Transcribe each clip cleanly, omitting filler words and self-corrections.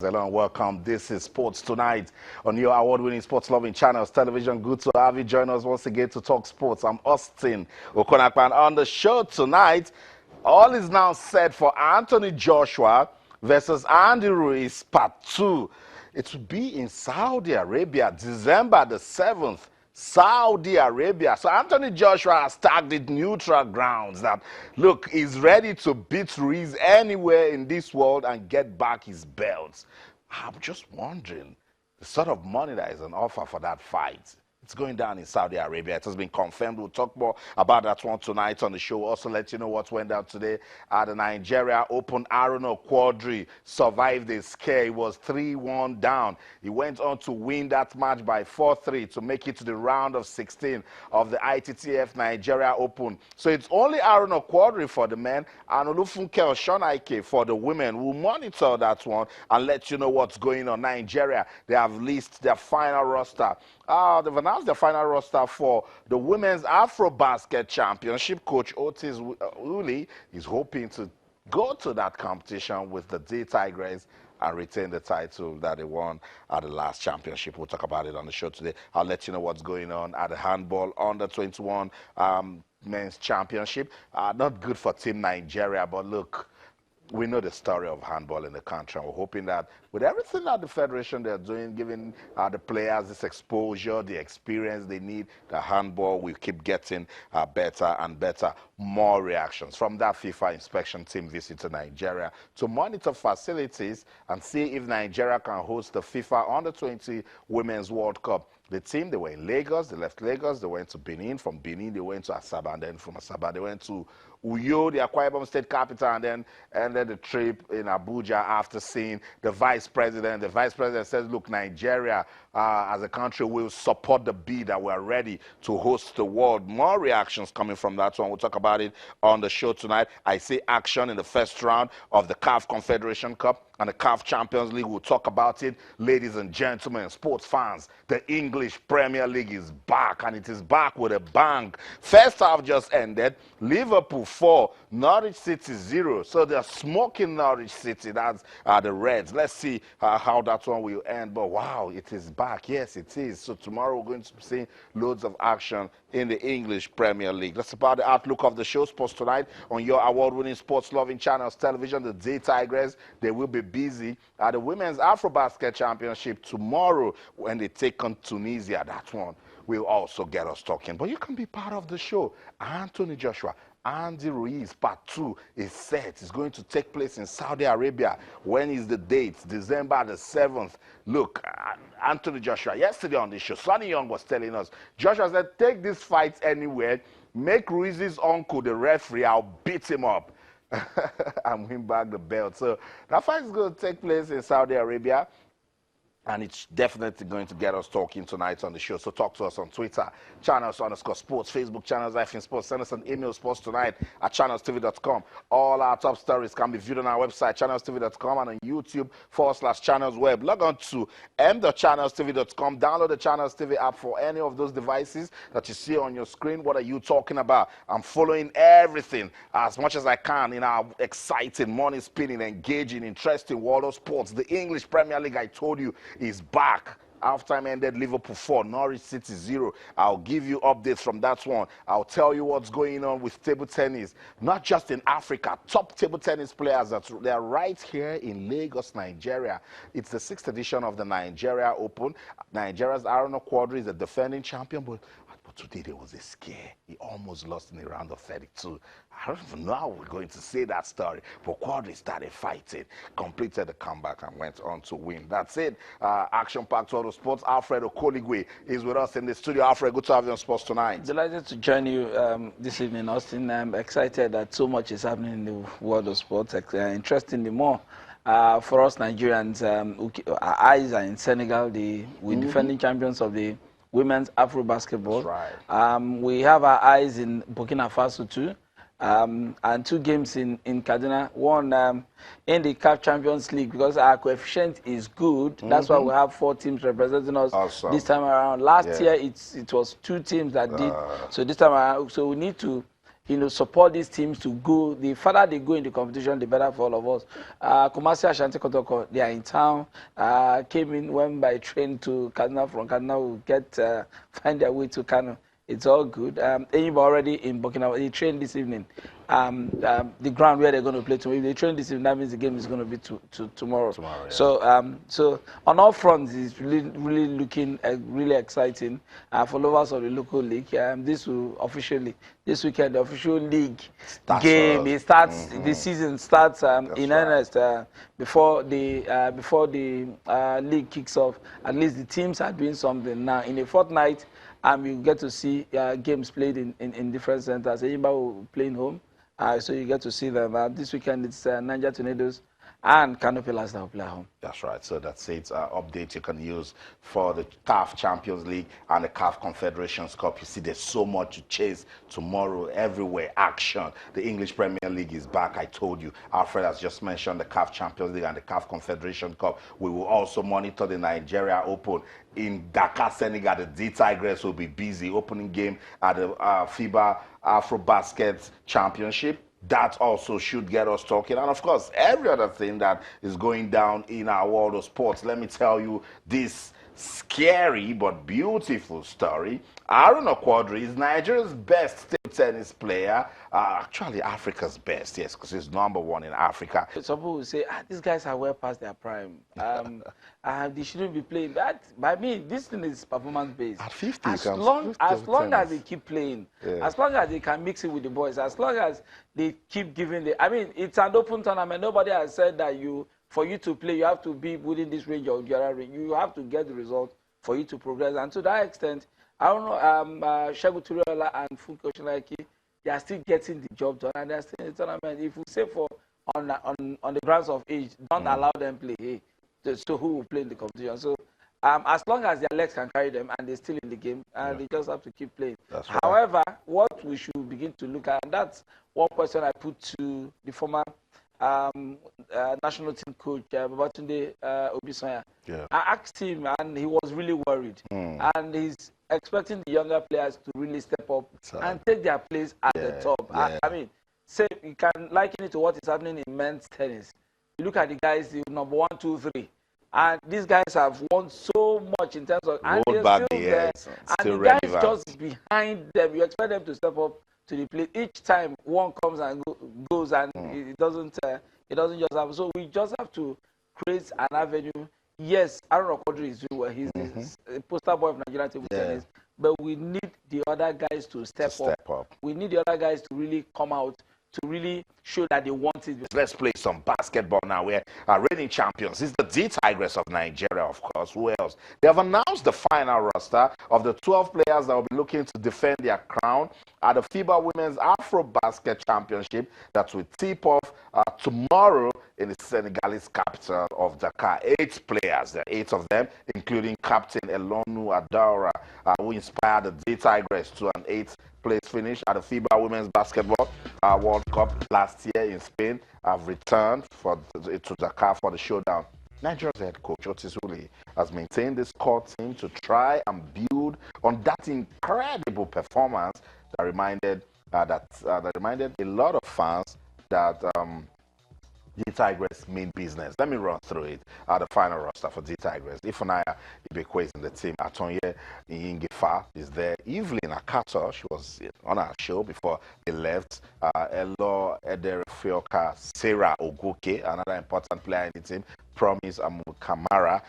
Hello and welcome. This is Sports Tonight on your award-winning sports-loving channels, television. Good to have you join us once again to talk sports. I'm Austin Okonakpan. On the show tonight, all is now set for Anthony Joshua versus Andy Ruiz, part 2. It will be in Saudi Arabia, December the 7th. Saudi Arabia. So Anthony Joshua has tagged it neutral grounds that, look, he's ready to beat Ruiz anywhere in this world and get back his belts. I'm just wondering the sort of money that is on offer for that fight. It's going down in Saudi Arabia. It has been confirmed. We'll talk more about that one tonight on the show. Also let you know what went down today at the Nigeria Open. Aaron Quadri survived a scare. He was 3-1 down. He went on to win that match by 4-3 to make it to the round of 16 of the ITTF Nigeria Open. So it's only Aaron Quadri for the men and Olufunke Oshonaike for the women. We'll monitor that one and let you know what's going on. Nigeria, they have released their final roster. They've announced the final roster for the Women's Afro-Basket Championship. Coach Otis Uli is hoping to go to that competition with the D Tigers and retain the title that they won at the last championship. We'll talk about it on the show today. I'll let you know what's going on at the Handball Under-21 Men's Championship. Not good for Team Nigeria, but look, we know the story of handball in the country, and we're hoping that with everything that the federation they're doing, giving the players this exposure, the experience they need, the handball will keep getting better and better. More reactions from that FIFA inspection team visit to Nigeria to monitor facilities and see if Nigeria can host the FIFA Under-20 Women's World Cup. The team, they were in Lagos, they left Lagos, they went to Benin. From Benin, they went to Asaba, and then from Asaba, they went to Uyo, the Akwa Ibom state capital, and then ended the trip in Abuja after seeing the vice president. The vice president says, look, Nigeria as a country will support the bid that we're ready to host the world. More reactions coming from that one. We'll talk about it on the show tonight. I see action in the first round of the CAF Confederation Cup and the CAF Champions League. We'll talk about it. Ladies and gentlemen, sports fans, the English Premier League is back, and it is back with a bang. First half just ended. Liverpool 4, Norwich City 0. So they're smoking Norwich City. That's the Reds. Let's see how that one will end. But wow, it is back. Yes, it is. So tomorrow we're going to be seeing loads of action in the English Premier League. That's about the outlook of the show. Sports Tonight on your award-winning sports-loving channels, television. The D Tigers, they will be busy at the Women's Afro-Basket Championship tomorrow when they take on Tunisia. That one will also get us talking. But you can be part of the show. Anthony Joshua, Andy Ruiz, part 2 is set. It's going to take place in Saudi Arabia. When is the date? December the 7th. Look, Anthony Joshua, yesterday on the show, Sonny Young was telling us, Joshua said, take this fight anywhere, make Ruiz's uncle the referee, I'll beat him up and win back the belt. So that fight is going to take place in Saudi Arabia. And it's definitely going to get us talking tonight on the show. So talk to us on Twitter, channels_sports, Facebook, channels-sports. Send us an email, sportstonight@channelstv.com. All our top stories can be viewed on our website, channelstv.com, and on YouTube, /channelsweb. Log on to m.channelstv.com. Download the Channels TV app for any of those devices that you see on your screen. What are you talking about? I'm following everything as much as I can in our exciting, money-spinning, engaging, interesting world of sports. The English Premier League, I told you, is back. Halftime ended, Liverpool 4, Norwich City 0. I'll give you updates from that one. I'll tell you what's going on with table tennis, not just in Africa. Top table tennis players, they're right here in Lagos, Nigeria. It's the 6th edition of the Nigeria Open. Nigeria's Aaron Quadri is the defending champion, but today there was a scare. He almost lost in the round of 32. I don't even know how we're going to say that story, but Quadri started fighting, completed the comeback, and went on to win. That's it. Action-packed Auto Sports. Alfred Okoligwe is with us in the studio. Alfred, good to have you on Sports Tonight. Delighted to join you this evening, Austin. I'm excited that so much is happening in the world of sports. Interestingly more, for us Nigerians, our eyes are in Senegal. We're defending champions of the Women's Afro Basketball. That's right. We have our eyes in Burkina Faso too, and 2 games in Kaduna. One in the CAF Champions League, because our coefficient is good. That's why we have 4 teams representing us this time around. Last year it was 2 teams that did. So this time around, so we need to support these teams to go. The further they go in the competition, the better for all of us. Kumasi Ashanti Kotoko, they are in town. Came in, went by train to Kano. From Kano, will find their way to Kano. It's all good. Enyimba already in Burkina. They trained this evening. The ground where they're going to play tomorrow. If they train this evening, that means the game is going to be tomorrow. Tomorrow, yeah. So on all fronts, it's really looking really exciting for lovers of the local league. This weekend, the official league game. It starts. The season starts in earnest before the league kicks off. At least the teams are doing something now. In a fortnight, you get to see games played in different centers. Enyimba will play in home. So you get to see them. This weekend it's Niger Tornadoes and Kano Pillars that will play at home. That's right. So that's it. Update you can use for the CAF Champions League and the CAF Confederations Cup. You see, there's so much to chase tomorrow. Everywhere, action. The English Premier League is back. I told you. Alfred has just mentioned the CAF Champions League and the CAF Confederation Cup. We will also monitor the Nigeria Open in Dakar, Senegal. The D Tigers will be busy. Opening game at the FIBA Afro-Basket Championship. That also should get us talking. And of course, every other thing that is going down in our world of sports. Let me tell you this scary but beautiful story. Aaron Okwadri is Nigeria's best table tennis player. Actually, Africa's best, yes, because he's #1 in Africa. Some people will say, these guys are well past their prime. They shouldn't be playing. But by me, this thing is performance-based. At 50, as long as they keep playing, as long as they can mix it with the boys, as long as they keep giving the... I mean, it's an open tournament. Nobody has said that for you to play, you have to be within this range or the other range. You have to get the result for you to progress. And to that extent, I don't know, Shegun Turiola and Funke Oshinaki, they are still getting the job done, and they are still in the tournament. If we say on the grounds of age, don't allow them play. Hey, so who will play in the competition? So as long as their legs can carry them and they're still in the game, they just have to keep playing. That's right. However, what we should begin to look at, and that's one question I put to the former national team coach Babatunde Obisoya. I asked him, and he was really worried. And he's expecting the younger players to really step up and take their place at the top. I mean, say you can liken it to what is happening in men's tennis. You look at the guys, the number 1, 2, 3, and these guys have won so much in terms of, and they're still there, and the guys just behind them. You expect them to step up to the plate. Each time one comes and goes, and it doesn't just happen. So we just have to create an avenue. Yes, Aaron Okwadri is doing well. He's a poster boy of Nigerian table tennis. But we need the other guys to step up. We need the other guys to really come out, to really show that they want it. Let's play some basketball now. We're reigning champions. It's the D Tigers of Nigeria, of course. Who else? They have announced the final roster of the 12 players that will be looking to defend their crown at the FIBA Women's Afro-Basket Championship that will tip off tomorrow in the Senegalese capital of Dakar. 8 players, there are 8 of them, including Captain Elonu Adara, who inspired the D Tigers to an 8th place finish at the FIBA Women's Basketball World Cup last year in Spain. Have returned to Dakar for the showdown. Nigeria's head coach Otis Uli has maintained this core team to try and build on that incredible performance that reminded a lot of fans that D Tigers mean business. Let me run through it. The final roster for D Tigers: Ifunaya Ibekwe is in the team. Atonye Nyingefa is there. Evelyn Akato, she was on our show before they left. Elo Ederefioka, Sarah Oguke, another important player in the team. Promise Amukamara,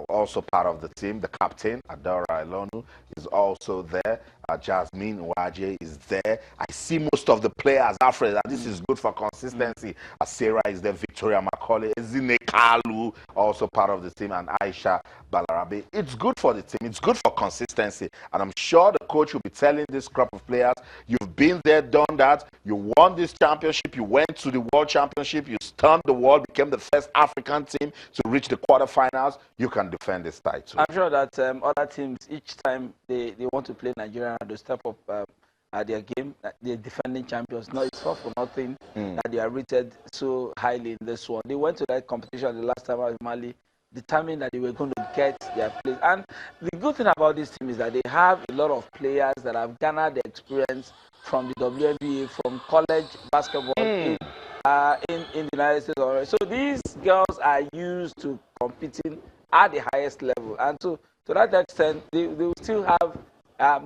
also part of the team. The captain, Adora Elonu, is also there. Jasmine Waje is there. I see most of the players, Alfred, and this is good for consistency. Sarah is there, Victoria Macaulay, Ezine Kalu, also part of the team, and Aisha Balarabe. It's good for the team. It's good for consistency. And I'm sure the coach will be telling this crop of players, you've been there, done that. You won this championship. You went to the World Championship. You stunned the world, became the first African team to reach the quarterfinals. You can defend this title. I'm sure that other teams, each time they want to play Nigeria, they step up at their game. They're defending champions. No, it's not for nothing that they are rated so highly in this one. They went to that competition the last time out in Mali, determined that they were going to get their place. And the good thing about this team is that they have a lot of players that have garnered the experience from the WNBA, from college basketball in the United States already. So these girls are used to competing at the highest level, and to that extent, they will still have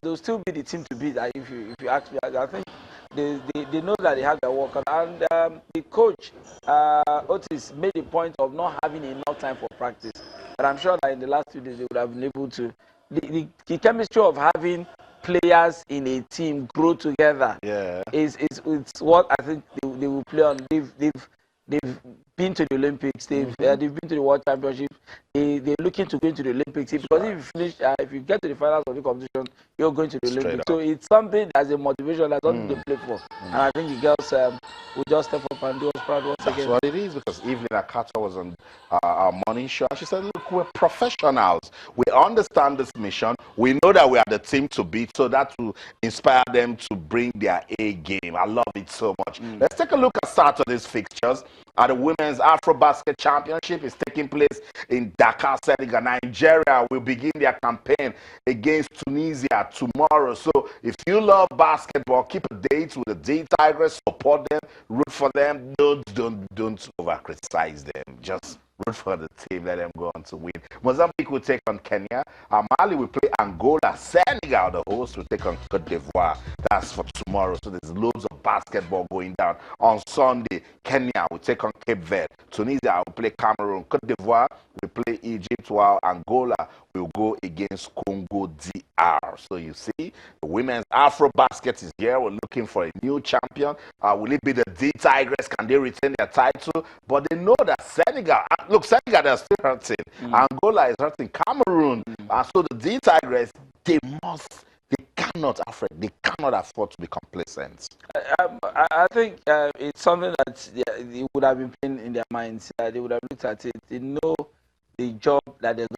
they will still be the team to beat. If you ask me, I think they know that they have their work on. And the coach Otis made a point of not having enough time for practice, but I'm sure that in the last 2 days they would have been able to. The chemistry of having players in a team grow together is what I think they will play on. They've been to the Olympics. They've been to the World Championship. They're looking to go into the Olympics because if you finish, if you get to the finals of the competition, you're going to the Olympics. So it's something that's a motivation that's something to play for. And I think the girls will just step up and do us proud once again. That's what it is, because Evelyn Akata was on our morning show. She said, look, we're professionals. We understand this mission. We know that we are the team to beat, so that will inspire them to bring their A game. I love it so much. Let's take a look at Saturday's fixtures. The Women's Afro-Basket Championship is taking place in Dakar, Senegal. Nigeria will begin their campaign against Tunisia tomorrow. So if you love basketball, keep a date with the D Tigers, support them, root for them. Don't over-criticize them. Just root for the team, let them go on to win. Mozambique will take on Kenya. Mali will play Angola. Senegal, the host, will take on Cote d'Ivoire. That's for tomorrow. So there's loads of basketball going down. On Sunday, Kenya will take on Cape Verde. Tunisia will play Cameroon. Cote d'Ivoire will play Egypt, while Angola will go against Congo DR. So you see, the women's Afro basket is here. We're looking for a new champion. Will it be the D Tigers? Can they retain their title? But they know that Senegal, look, Senegal, they're still hurting. Angola is hurting. Cameroon. So the D Tigers, they cannot afford to be complacent. I think it's something that they would have been playing in their minds. They would have looked at it. They know the job that they're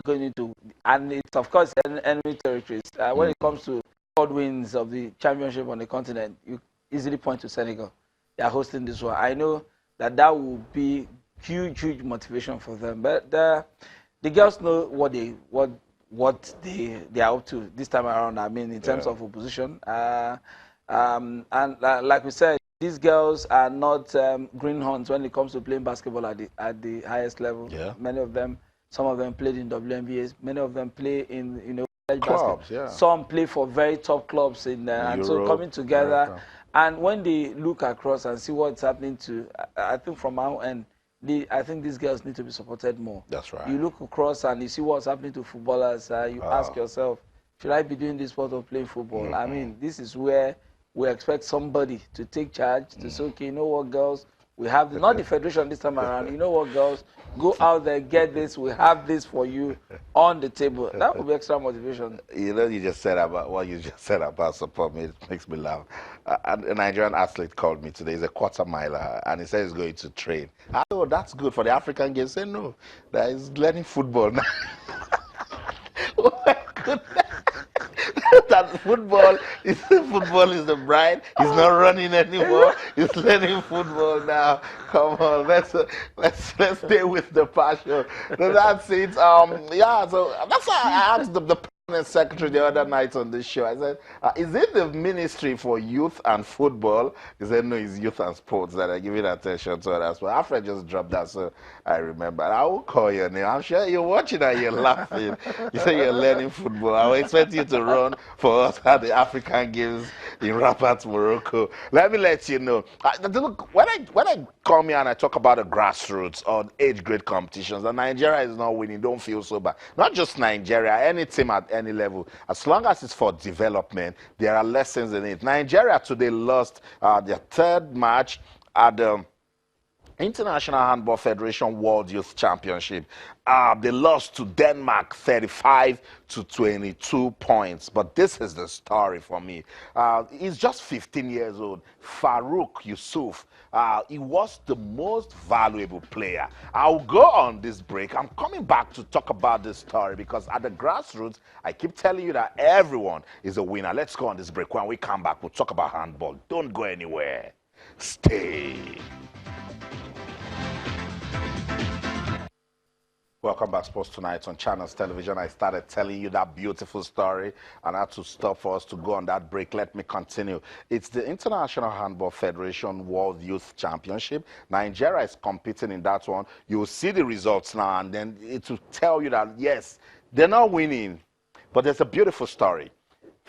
going to, and it's of course enemy territories. When it comes to third wins of the championship on the continent, you easily point to Senegal. They are hosting this one. I know that will be huge motivation for them. But the girls know what they are up to this time around. I mean, in terms of opposition, and like we said, these girls are not greenhorns when it comes to playing basketball at the highest level. Many of them, some of them played in WNBAs. Many of them play in clubs. Some play for very top clubs in and so coming together. America. And when they look across and see what's happening to, I think from our end, I think these girls need to be supported more. That's right. You look across and you see what's happening to footballers. You ask yourself, should I be doing this sport of playing football? I mean, this is where we expect somebody to take charge, to say, okay, you know what, girls, we have not the federation this time around. You know what, girls, go out there, get this. We have this for you on the table. That would be extra motivation. You know, you just said about what you just said about support. It makes me laugh. A Nigerian athlete called me today. He's a quarter miler, and he said he's going to train. I thought, that's good for the African Games. Say no, that is learning football now. Oh my goodness. That football is the bride. He's not running anymore. He's learning football now. Come on, let's stay with the passion. So that's it. Yeah. So that's why I asked the permanent secretary the other night on this show. I said, "Is it the Ministry for Youth and Football?" He said, "No, it's Youth and Sports that are giving attention to that." Well, after I just dropped that, so I remember. I will call your name. I'm sure you're watching and you're laughing. You say you're learning football. I will expect you to run for us at the African Games in Rabat, Morocco. Let me let you know. Look, when I come here and I talk about the grassroots or age grade competitions, and Nigeria is not winning, don't feel so bad. Not just Nigeria, any team at any level. As long as it's for development, there are lessons in it. Nigeria today lost their third match at the International Handball Federation World Youth Championship. They lost to Denmark 35-22 points. But this is the story for me. He's just 15 years old. Farouk Yusuf. He was the most valuable player. I'll go on this break. I'm coming back to talk about this story because at the grassroots, I keep telling you that everyone is a winner. Let's go on this break. When we come back, we'll talk about handball. Don't go anywhere. Stay. Welcome back, Sports Tonight on Channels Television. I started telling you that beautiful story, and I had to stop for us to go on that break. Let me continue. It's the International Handball Federation World Youth Championship. Nigeria is competing in that one. You'll see the results now, and then it will tell you that, yes, they're not winning, but there's a beautiful story.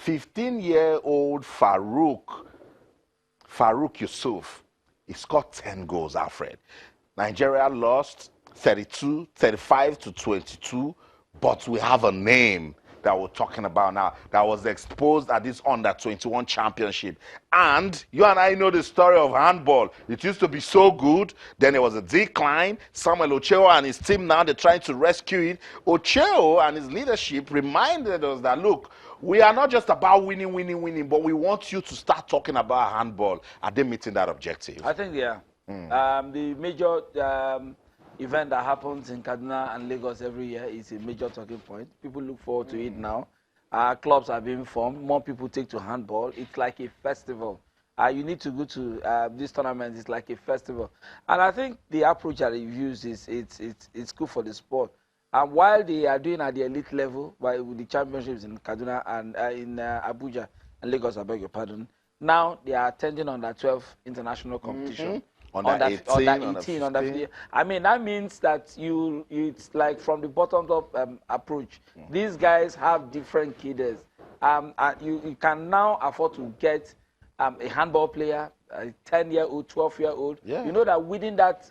15-year-old Farouk Yusuf, he scored 10 goals, Alfred. Nigeria lost 35 to 22, but we have a name that we're talking about now that was exposed at this under-21 championship. And you and I know the story of handball. It used to be so good, then there was a decline. Samuel Ocheo and his team now, they're trying to rescue it. Ocheo and his leadership reminded us that, look, we are not just about winning, but we want you to start talking about handball. Are they meeting that objective? I think they are. The major event that happens in Kaduna and Lagos every year is a major talking point. People look forward to it now. Clubs are being formed. More people take to handball. It's like a festival. You need to go to this tournament. It's like a festival. And I think the approach that you've used is it's good for the sport. And while they are doing at the elite level, with the championships in Kaduna and in Abuja and Lagos, I beg your pardon, now they are attending under 12 international competition. Under 18, under 50. I mean, that means that it's like from the bottom up approach. These guys have different cadres. You can now afford to get a handball player, a 10-year-old, 12-year-old. Yeah. You know that within that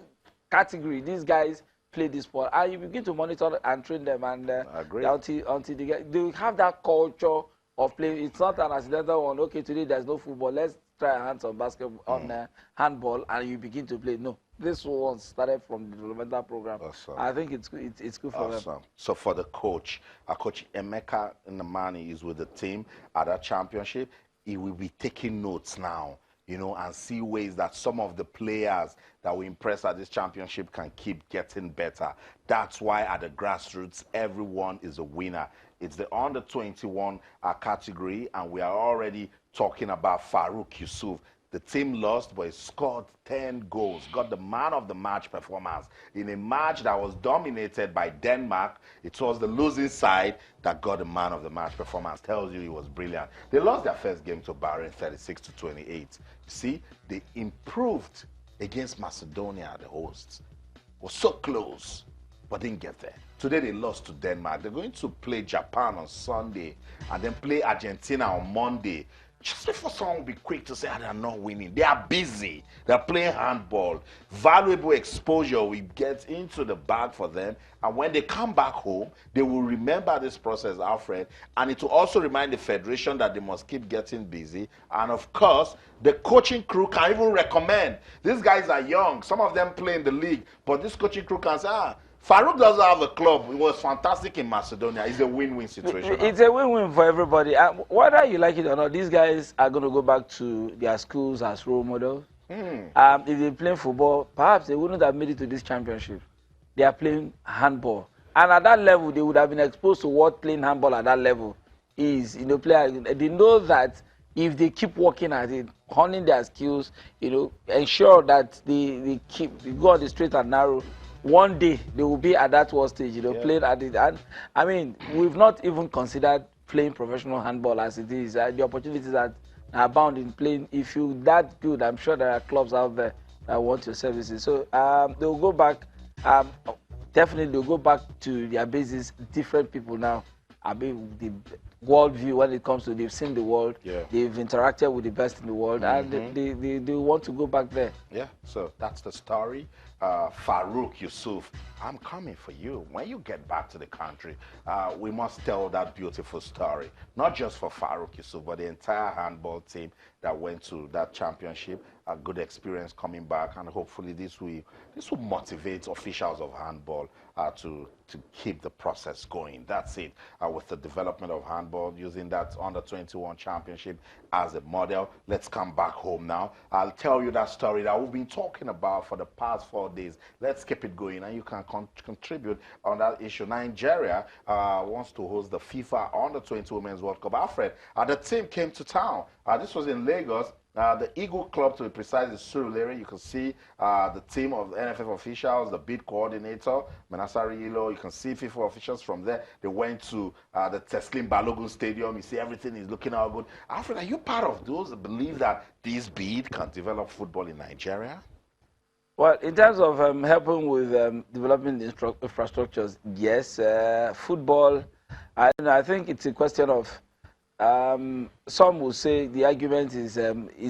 category, these guys play this sport. And you begin to monitor and train them. And until they have that culture of playing. It's not an accidental one. Okay, today there's no football. Let's try our hands on basketball, on handball, and you begin to play. No, this one started from the developmental program. Awesome. I think it's good for them. So for the coach, Coach Emeka Nnamani is with the team at that championship. He will be taking notes now, you know, and see ways that some of the players that we impress at this championship can keep getting better. That's why at the grassroots, everyone is a winner. It's the under-21 category, and we are already talking about Farouk Yusuf. The team lost, but he scored 10 goals, got the man of the match performance in a match that was dominated by Denmark. It was the losing side that got the man of the match performance. Tells you he was brilliant. They lost their first game to Bahrain 36 to 28. You see, they improved against Macedonia, the hosts. Was so close, but didn't get there. Today they lost to Denmark. They're going to play Japan on Sunday and then play Argentina on Monday. Just before someone will be quick to say, they're not winning. They are busy. They're playing handball. Valuable exposure will get into the bag for them. And when they come back home, they will remember this process, Alfred. And it will also remind the federation that they must keep getting busy. And of course, the coaching crew can even recommend. These guys are young. Some of them play in the league. But this coaching crew can say, Farouk doesn't have a club. It was fantastic in Macedonia. It's a win-win situation. It's a win-win for everybody. Whether you like it or not, these guys are going to go back to their schools as role models. If they're playing football, perhaps they wouldn't have made it to this championship. They are playing handball. And at that level, they would have been exposed to what playing handball at that level is. You know, they know that if they keep working at it, honing their skills, you know, ensure that they go on the straight and narrow, one day they will be at that world stage, you know, playing at it. And I mean, we've not even considered playing professional handball as it is. The opportunities that are bound in playing. If you're that good, I'm sure there are clubs out there that want your services. So they'll go back. Definitely, they'll go back to their bases. Different people now. I mean, the world view when it comes to they've seen the world, they've interacted with the best in the world, and they want to go back there. Yeah, so that's the story. Farouk Yusuf, I'm coming for you. When you get back to the country, we must tell that beautiful story. Not just for Farouk Yusuf, but the entire handball team that went to that championship. A good experience coming back, and hopefully this will motivate officials of handball to keep the process going. That's it. With the development of handball, using that under-21 championship as a model. Let's come back home now. I'll tell you that story that we've been talking about for the past 4 days. Let's keep it going, and you can contribute on that issue. Nigeria wants to host the FIFA under-20 Women's World Cup. Alfred, the team came to town. This was in Lagos. The Eagle Club, to be precise, is Surulere. You can see the team of NFF officials, the bid coordinator, Manasari Ilo. You can see FIFA officials from there. They went to the Teslim Balogun Stadium. You see everything is looking all good. Alfred, are you part of those that believe that this bid can develop football in Nigeria? Well, in terms of helping with developing the infrastructures, yes. Football, I think it's a question of, some will say the argument is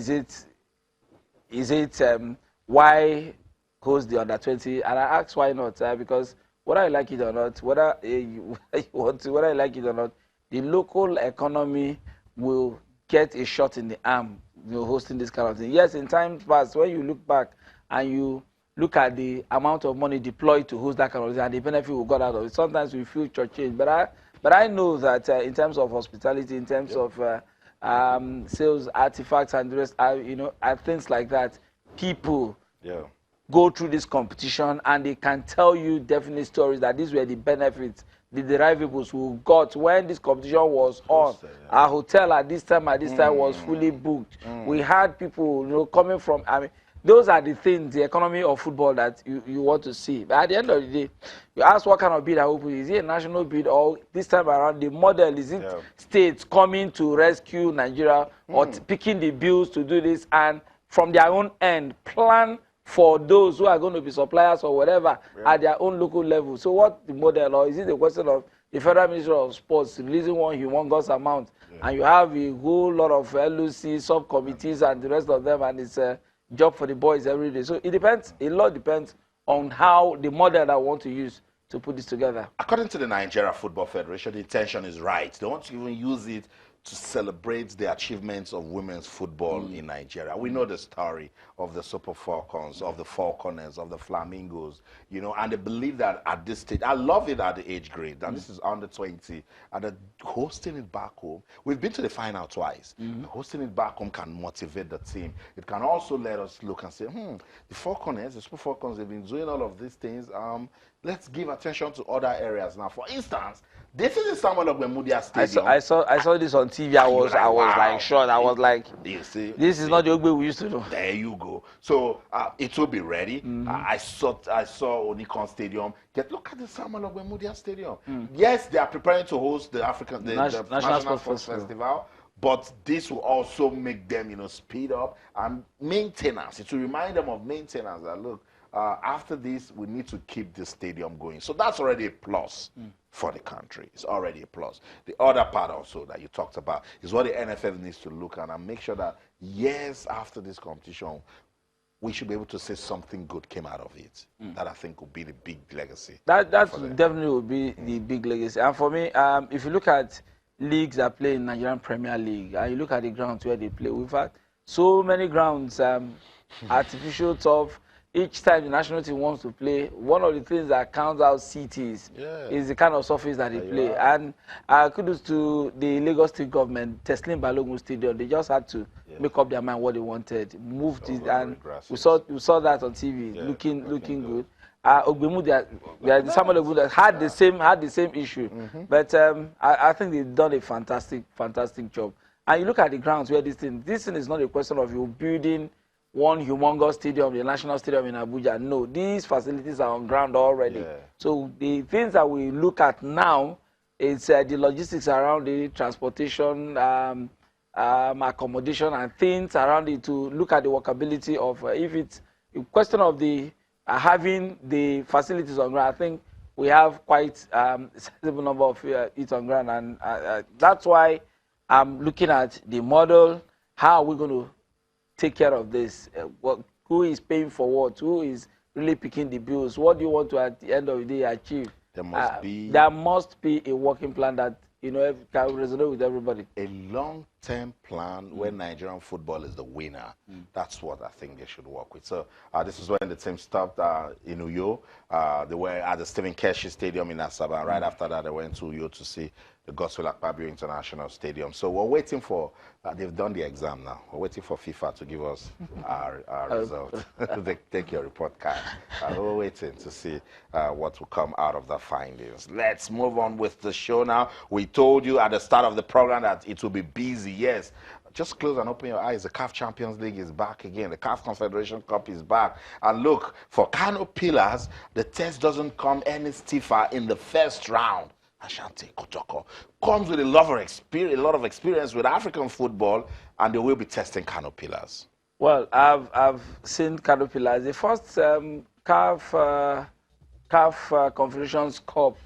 it why host the under-20? And I ask why not, because whether I like it or not, whether you want to, whether I like it or not, the local economy will get a shot in the arm, hosting this kind of thing. Yes, in times past, when you look back and you look at the amount of money deployed to host that kind of thing and the benefit we got out of it, sometimes we feel shortchanged. But I know that in terms of hospitality, in terms of sales artifacts and the rest, and things like that, people go through this competition and they can tell you definite stories that these were the benefits, the derivables we got when this competition was on. Our hotel at this time was fully booked. We had people, coming from, those are the things, the economy of football that you want to see. But at the end of the day, you ask what kind of bid I will put. Is it a national bid, or this time around the model, is it states coming to rescue Nigeria or picking the bills to do this and from their own end plan for those who are going to be suppliers or whatever at their own local level? So what the model, or is it a question of the Federal Ministry of Sports releasing one humongous amount and you have a whole lot of LOC subcommittees and the rest of them, and it's job for the boys every day? So it depends, a lot depends on how the model that I want to use to put this together. According to the Nigeria Football Federation, the intention is right. They want to even use it to celebrate the achievements of women's football in Nigeria. We know the story of the Super Falcons, of the Falconers, of the Flamingos, and they believe that at this stage, I love it at the age grade, and this is under 20, and hosting it back home. We've been to the final twice. Hosting it back home can motivate the team. It can also let us look and say, the Falconers, the Super Falcons, they've been doing all of these things. Let's give attention to other areas now. For instance, this is the Samuel Ogbemudia Stadium. I saw this on TV. I was like shocked. I was like, this is not the Ogbe we used to know. There you go. So it will be ready. I saw Onikon Stadium. Look at the Samuel Ogbemudia Stadium. Yes, they are preparing to host the National Sports Festival. But this will also make them, speed up and maintenance. It will remind them of maintenance. That look, after this, we need to keep this stadium going. So that's already a plus for the country. It's already a plus. The other part also that you talked about is what the NFF needs to look at and make sure that years after this competition, we should be able to say something good came out of it. That I think will be the big legacy. That definitely will be the big legacy. And for me, if you look at leagues that play in Nigerian Premier League, and you look at the grounds where they play, we've had so many grounds, artificial turf. Each time the national team wants to play, one of the things that counts out cities is the kind of surface that they play. And kudos to the Lagos State government, Teslim Balogun Stadium. They just had to make up their mind what they wanted, moved it, and we saw that on TV, looking good. Ogbemudia, the Samuel Ogbemudia had the same issue, but I think they've done a fantastic job. And you look at the grounds where this thing is not a question of you building one humongous stadium, the National Stadium in Abuja. No, these facilities are on ground already. So the things that we look at now is the logistics around the transportation, accommodation, and things around it to look at the workability of. If it's a question of the having the facilities on ground, I think we have quite a sizable number of it on ground, and that's why I'm looking at the model. How are we going to take care of this? Who is paying for what? Who is really picking the bills? What do you want to, at the end of the day, achieve? There must be a working plan that can resonate with everybody. A long-term plan where Nigerian football is the winner. That's what I think they should work with. So this is when the team stopped in Uyo. They were at the Stephen Keshi Stadium in Asaba. And right after that, they went to Uyo to see the Godswill Akpabio International Stadium. So we're waiting for, they've done the exam now. We're waiting for FIFA to give us our result. They take your report card. We're waiting to see what will come out of the findings. Let's move on with the show now. We told you at the start of the program that it will be busy. Yes, just close and open your eyes. The CAF Champions League is back again. The CAF Confederation Cup is back. And look, for Kano Pillars, the test doesn't come any stiffer in the first round. Ashanti Kotoko comes with a lot of experience with African football, and they will be testing Kano Pillars. Well, I've seen Kano Pillars. The first CAF Confederations Cup,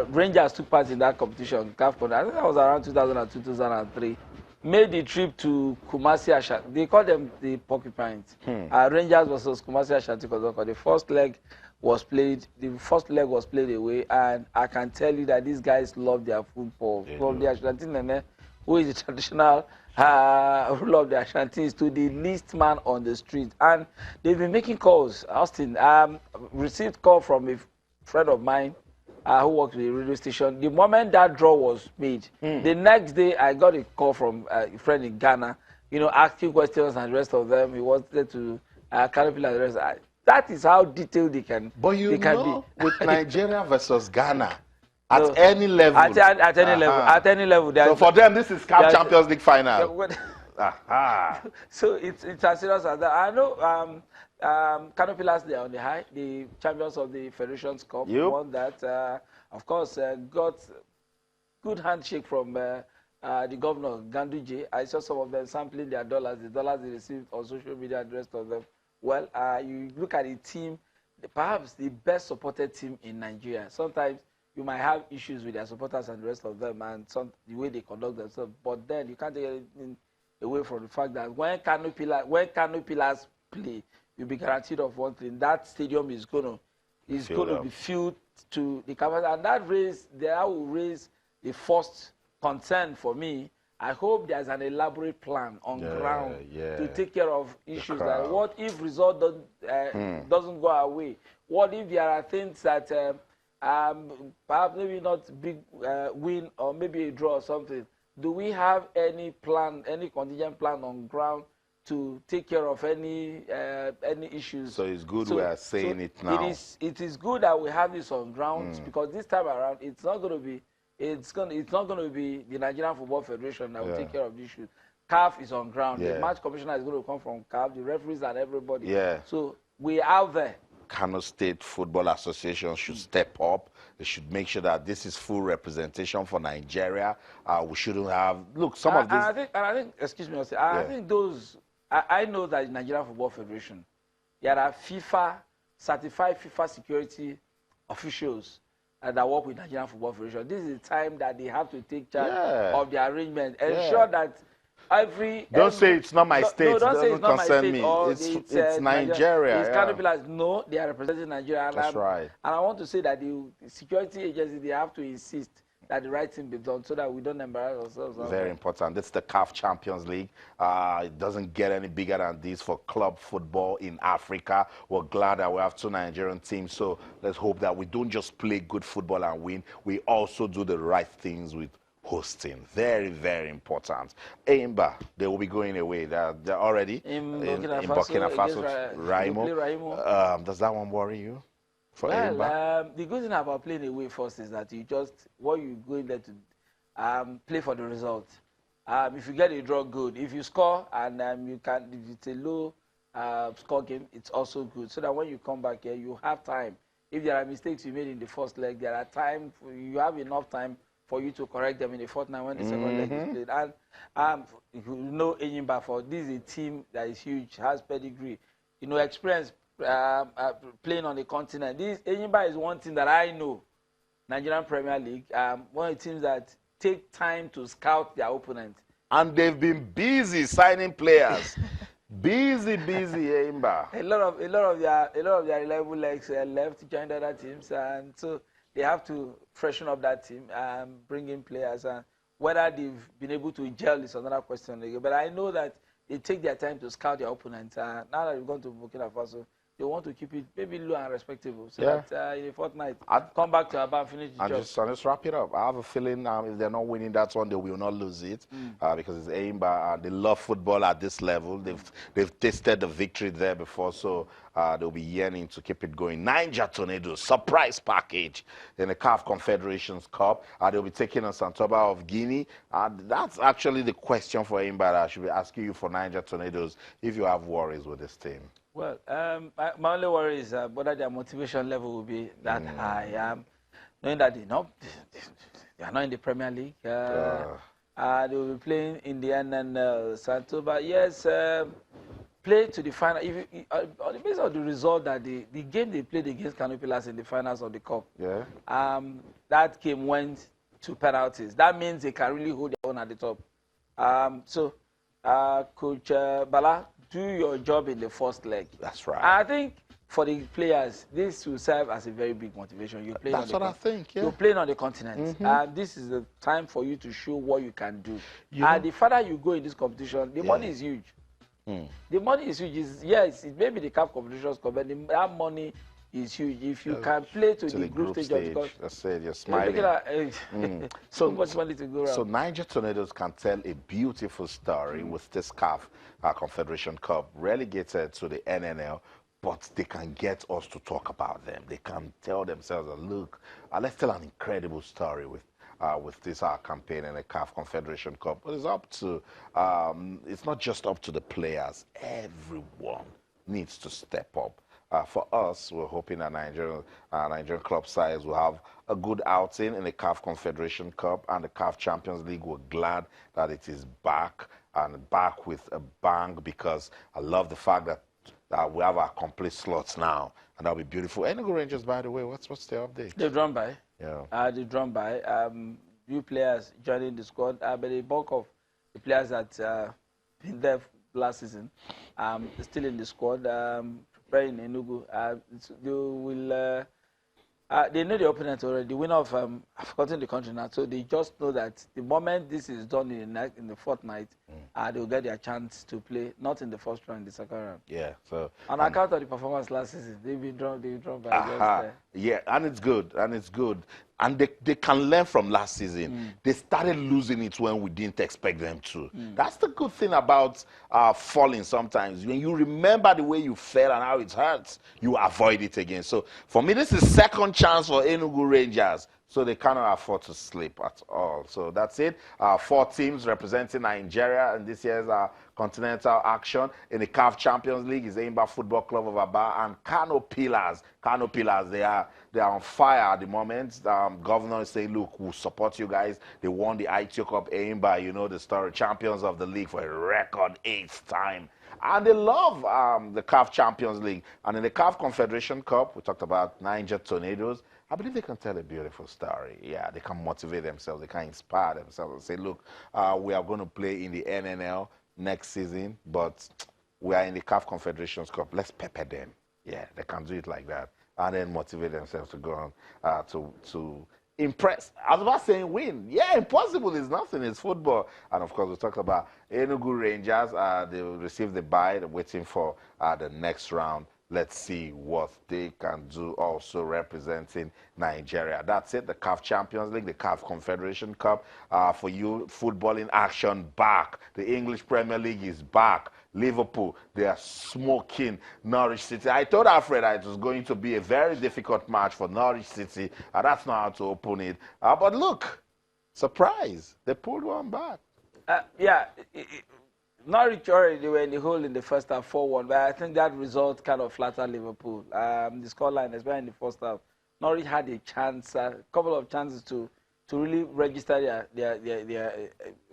Rangers took part in that competition. CAF, I think that was around 2002, 2003. Made the trip to Kumasi Ashanti. They call them the Porcupines. Rangers versus Kumasi Ashanti Kotoko. The first leg was played away, and I can tell you that these guys love their football. From the Ashanti Nene, who is the traditional ruler of the Ashantis, to the least man on the street. And they've been making calls. Austin, received call from a friend of mine who works with the radio station. The moment that draw was made, the next day I got a call from a friend in Ghana, asking questions and the rest of them. He wanted to calculate the rest. That is how detailed they can. But you know, with Nigeria versus Ghana, at any level. At any level. So for them, this is CAF Champions League final. So it's as serious as that. I know Kano Pillars, they are on the high. The champions of the Federations Cup won that. Of course, got good handshake from the governor, Ganduje. I saw some of them sampling their dollars, the dollars they received on social media and the rest of them. Well, you look at the team, perhaps the best supported team in Nigeria. Sometimes you might have issues with their supporters and the rest of them and the way they conduct themselves. But then you can't take anything away from the fact that when Kano Pillars play, you'll be guaranteed of one thing. That stadium is going to be filled to the capacity. And that will raise the first concern for me. I hope there's an elaborate plan on ground to take care of issues. That what if result doesn't go our way? What if there are things that perhaps maybe not big win or maybe a draw or something? Do we have any plan, any contingent plan on ground to take care of any issues? So it's good we are saying it now. It is good that we have this on ground because this time around it's not going to be. It's not going to be the Nigerian Football Federation that will take care of the issue. CAF is on ground. The match commissioner is going to come from CAF, the referees and everybody. So we are out there. Kano State Football Association should step up. They should make sure that this is full representation for Nigeria. We shouldn't have some of this. I think, excuse me, I think those. I know that the Nigerian Football Federation, there are certified FIFA security officials that work with Nigerian Football Federation. This is the time that they have to take charge of the arrangement. Ensure that Don't say it's not my state. No, don't say it's not my state. It's Nigeria. It's Kano Pillars. No, they are representing Nigeria. That's right. And I want to say that the security agency, they have to insist that the right thing be done so that we don't embarrass ourselves. Very important. This is the CAF Champions League. It doesn't get any bigger than this for club football in Africa. We're glad that we have two Nigerian teams. So let's hope that we don't just play good football and win. We also do the right things with hosting. Very, very important. Enyimba, they will be going away. They're already in Burkina Faso. Raimo. Does that one worry you? The good thing about playing away first is that what you go in there to play for the result. If you get a draw, good. If you score and if it's a low score game, it's also good. So that when you come back here, you have time. If there are mistakes you made in the first leg, you have enough time for you to correct them in the fourth night when the second leg is played. And you know Enyimba, this is a team that is huge, has pedigree, experience. Playing on the continent. This Enyimba is one team that I know, Nigerian Premier League, one of the teams that take time to scout their opponent. And they've been busy signing players. busy, Enyimba. A lot of their reliable legs left to join the other teams, and so they have to freshen up that team and bring in players. And whether they've been able to gel is another question. But I know that they take their time to scout their opponent. Now that we've gone to Burkina Faso, they want to keep it maybe low and respectable, so Yeah. that in a fortnight, come back to Aba and finish the job. Just wrap it up. I have a feeling if they're not winning that one, they will not lose it because it's Enyimba. They love football at this level. They've tasted the victory there before, so they'll be yearning to keep it going. Niger Tornadoes, surprise package in the CAF Confederations Cup. They'll be taking on Santoba of Guinea. That's actually the question for Enyimba that I should be asking you for Niger Tornadoes if you have worries with this team. Well, my only worry is whether their motivation level will be that high. Knowing that they are not in the Premier League. They will be playing in the NNL. Santoba, yes, play to the final. On the basis of the result that the game they played against Kano in the finals of the Cup, that game went to penalties. That means they can really hold their own at the top. Coach Bala, do your job in the first leg. That's right. I think for the players, this will serve as a very big motivation. You're playing That's what I think, yeah. You're playing on the continent. This is the time for you to show what you can do. You the further you go in this competition, the money is huge. The money is huge. Yes, it may be the CAF competitions, but that money is huge. If you can play to the group stage of the cup, that's it, you're smiling. So much money to go around. So Niger Tornadoes can tell a beautiful story with this CAF Confederation Cup, relegated to the NNL, but they can get us to talk about them. They can tell themselves, look, let's tell an incredible story with this campaign in the CAF Confederation Cup. But it's up to, it's not just up to the players. Everyone needs to step up. For us, we're hoping that Nigerian club sides will have a good outing in the CAF Confederation Cup and the CAF Champions League. We're glad that it is back, and back with a bang, because I love the fact that we have our complete slots now, and that'll be beautiful. Enugu Rangers, by the way, what's the update? They've drawn by. Yeah. They've drawn by. New players joining the squad, but the bulk of the players that been there last season still in the squad. Playing in Enugu, they will. They know the opponent already. The winner of I've forgotten the country now, so they just know that the moment this is done in the fortnight, they will get their chance to play, not in the first round, in the second round. Yeah. So on account of the performance last season, they've been drawn by. Yeah, and it's good, and they can learn from last season. They started losing it when we didn't expect them to. That's the good thing about falling sometimes. When you remember the way you fell and how it hurts, you avoid it again. So for me, this is second chance for Enugu Rangers. So they cannot afford to sleep at all. So that's it. 4 teams representing Nigeria in this year's Continental action. In the CAF Champions League is Enyimba Football Club of Aba and Kano Pillars. Kano Pillars, they are on fire at the moment. Governor is saying, look, we'll support you guys. They won the ITO Cup. Enyimba, you know the story, champions of the league for a record 8th time. And they love the CAF Champions League. And in the CAF Confederation Cup, we talked about Niger Tornadoes. I believe they can tell a beautiful story. Yeah, they can motivate themselves. They can inspire themselves and say, look, we are going to play in the NNL next season, but we are in the CAF Confederations Cup. Let's pepper them. Yeah, they can do it like that. And then motivate themselves to go on to impress. I was about saying win. Yeah, impossible is nothing. It's football. And, of course, we talked about Enugu Rangers. They will receive the bye. They're waiting for the next round. Let's see what they can do, also representing Nigeria. That's it, the CAF Champions League, the CAF Confederation Cup. For you, football in action back. The English Premier League is back. Liverpool, they are smoking Norwich City. I told Alfred it was going to be a very difficult match for Norwich City. That's not how to open it. But look, surprise, they pulled one back. Norwich already were in the hole in the first half, 4-1, but I think that result kind of flattered Liverpool. The scoreline, especially in the first half, Norwich had a chance, a couple of chances to really register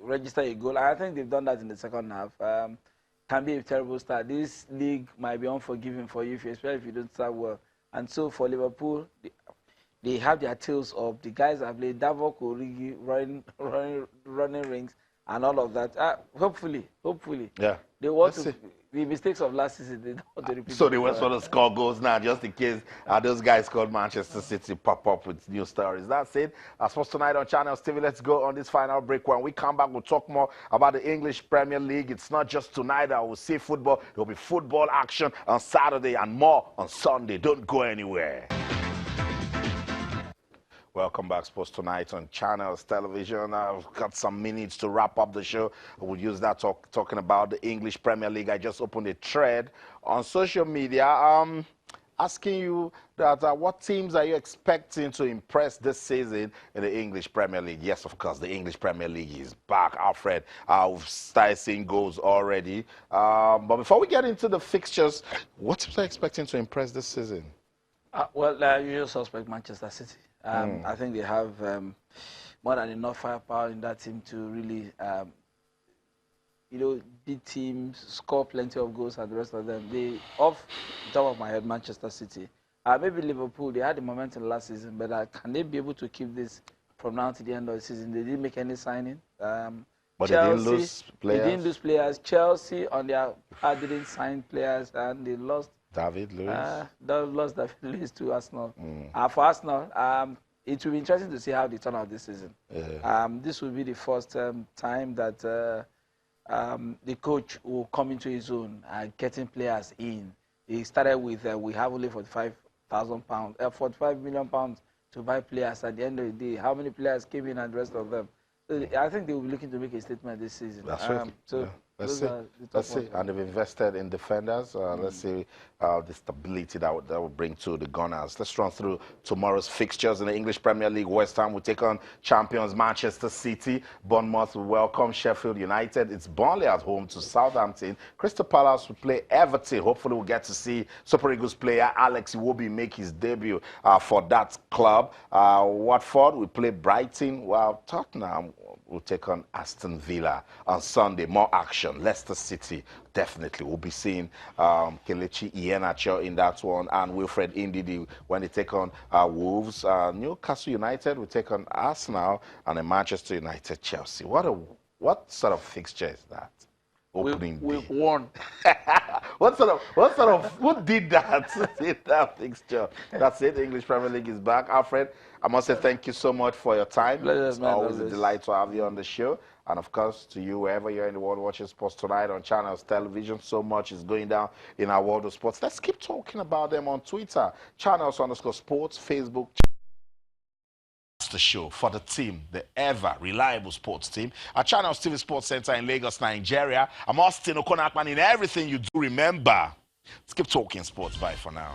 register a goal. And I think they've done that in the second half. Can be a terrible start. This league might be unforgiving for you, especially if you don't start well. And so for Liverpool, they have their tails up. The guys have played Davok, Origi, running rings, and all of that. Hopefully, yeah. they want to the mistakes of last season, they don't want to repeat. So they were sort of score goals now, just in case those guys called Manchester City pop up with new stories. That's it. Sports Tonight on Channels TV. Let's go on this final break. When we come back, we'll talk more about the English Premier League. It's not just tonight that we'll see football. There'll be football action on Saturday and more on Sunday. Don't go anywhere. Welcome back, Sports Tonight on Channels Television. I've got some minutes to wrap up the show. We'll use that talking about the English Premier League. I just opened a thread on social media asking you that what teams are you expecting to impress this season in the English Premier League? Yes, of course, the English Premier League is back. Alfred, we've started seeing goals already. But before we get into the fixtures, what teams are you expecting to impress this season? Well, usual suspect Manchester City. I think they have more than enough firepower in that team to really, beat teams, score plenty of goals, and the rest of them. Off the top of my head, Manchester City. Maybe Liverpool, they had the momentum last season, but can they be able to keep this from now to the end of the season? They didn't make any signing. But Chelsea, they didn't lose players. They didn't lose players. Chelsea, on their part, didn't sign players, and they lost David Luiz. They lost David Luiz to Arsenal. For Arsenal, it will be interesting to see how they turn out this season. Yeah. This will be the first time that the coach will come into his own and getting players in. He started with we have only £45,000, £45 million to buy players. At the end of the day, how many players came in and the rest of them? So I think they will be looking to make a statement this season. That's right. So let's see. And they've invested in defenders. Let's see the stability that will bring to the Gunners. Let's run through tomorrow's fixtures in the English Premier League. West Ham will take on champions Manchester City. Bournemouth will welcome Sheffield United. It's Burnley at home to Southampton. Crystal Palace will play Everton. Hopefully we'll get to see Super Eagles player Alex Iwobi make his debut for that club. Watford will play Brighton, while Tottenham will take on Aston Villa on Sunday. More action. Leicester City definitely will be seeing Kelechi Iheanacho in that one, and Wilfred Ndidi when they take on Wolves. Newcastle United will take on Arsenal, and then Manchester United Chelsea. What sort of fixture is that? Opening we've won. What who did that? In that fixture. That's it. The English Premier League is back. Alfred, I must say thank you so much for your time. It's always a delight to have you on the show. And of course, to you, wherever you're in the world watching Sports Tonight on Channels Television, so much is going down in our world of sports. Let's keep talking about them on Twitter. Channels_sports, Facebook. The show for the team, the ever reliable sports team at Channels TV Sports Center in Lagos, Nigeria. I'm Austin Okonakman. In everything you do, remember, let's keep talking sports. Bye for now.